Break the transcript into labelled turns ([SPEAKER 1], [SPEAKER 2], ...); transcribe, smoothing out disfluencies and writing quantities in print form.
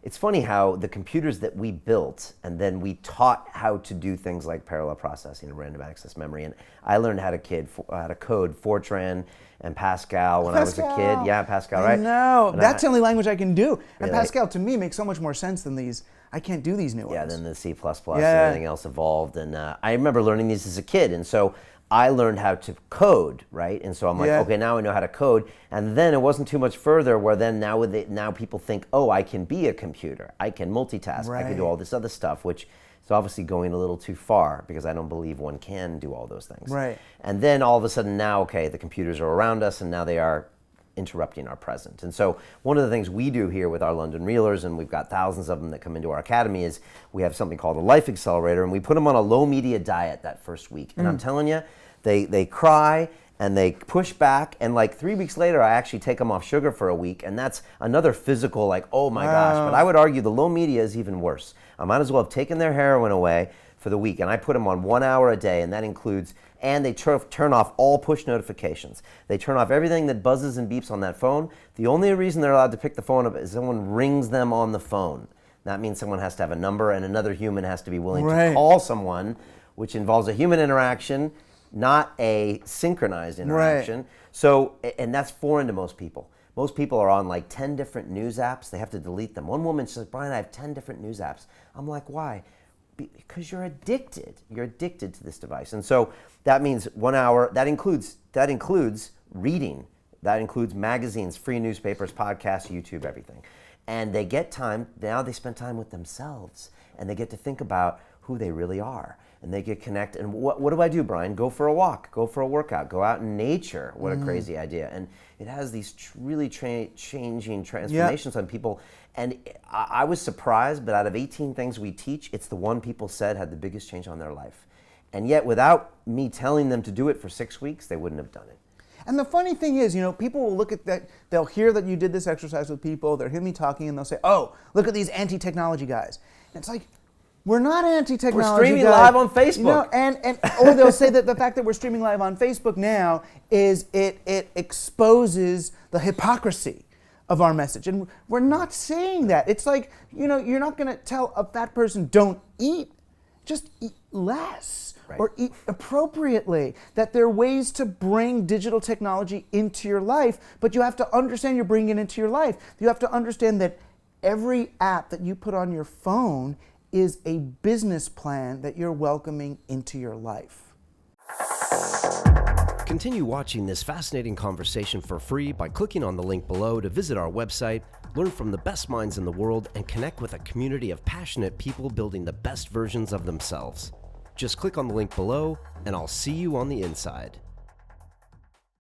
[SPEAKER 1] it's funny how the computers that we built and then we taught how to do things like parallel processing and random access memory. And I learned how to code Fortran and Pascal when I was a kid. Yeah, Pascal, right?
[SPEAKER 2] No, that's the only language I can do. And
[SPEAKER 1] Really?
[SPEAKER 2] Pascal, to me, makes so much more sense than these. I can't do these new ones.
[SPEAKER 1] Yeah, then the C++ and everything else evolved. And I remember learning these as a kid. And so I learned how to code, right? And so I'm like, okay, now I know how to code. And then it wasn't too much further where then now people think, oh, I can be a computer. I can multitask. I can do all this other stuff, which is obviously going a little too far because I don't believe one can do all those things.
[SPEAKER 2] Right.
[SPEAKER 1] And then all of a sudden now, okay, the computers are around us and now they are interrupting our present. And so one of the things we do here with our London Reelers, and we've got thousands of them that come into our academy, is we have something called a life accelerator, and we put them on a low media diet that first week. And I'm telling you, they cry and they push back, and like 3 weeks later I actually take them off sugar for a week, and that's another physical like, oh my gosh. But I would argue the low media is even worse. I might as well have taken their heroin away for the week, and I put them on 1 hour a day, and that includes, and they turn off all push notifications. They turn off everything that buzzes and beeps on that phone. The only reason they're allowed to pick the phone up is someone rings them on the phone. That means someone has to have a number and another human has to be willing to call someone, which involves a human interaction, not a synchronized interaction. So, and that's foreign to most people. Most people are on like 10 different news apps. They have to delete them. One woman says, Brian, I have 10 different news apps. I'm like, why? Because you're addicted. You're addicted to this device. And so that means 1 hour, that includes reading. That includes magazines, free newspapers, podcasts, YouTube, everything. And they get time, now they spend time with themselves, and they get to think about who they really are. And they get connected. And what do I do, Brian? Go for a walk, go for a workout, go out in nature. What a crazy idea. And it has these really changing transformations on people. And I was surprised, but out of 18 things we teach, it's the one people said had the biggest change on their life. And yet without me telling them to do it for 6 weeks, they wouldn't have done it.
[SPEAKER 2] And the funny thing is, people will look at that, they'll hear that you did this exercise with people, they'll hear me talking, and they'll say, oh, look at these anti-technology guys. And it's like, we're not anti-technology.
[SPEAKER 1] We're streaming live on Facebook.
[SPEAKER 2] Or they'll say that the fact that we're streaming live on Facebook now is it exposes the hypocrisy of our message. And we're not saying that. It's like, you're not going to tell a fat person, don't eat, just eat less. Right. Or eat appropriately. That there are ways to bring digital technology into your life, but you have to understand you're bringing it into your life. You have to understand that every app that you put on your phone is a business plan that you're welcoming into your life.
[SPEAKER 3] Continue watching this fascinating conversation for free by clicking on the link below to visit our website, learn from the best minds in the world, and connect with a community of passionate people building the best versions of themselves. Just click on the link below, and I'll see you on the inside.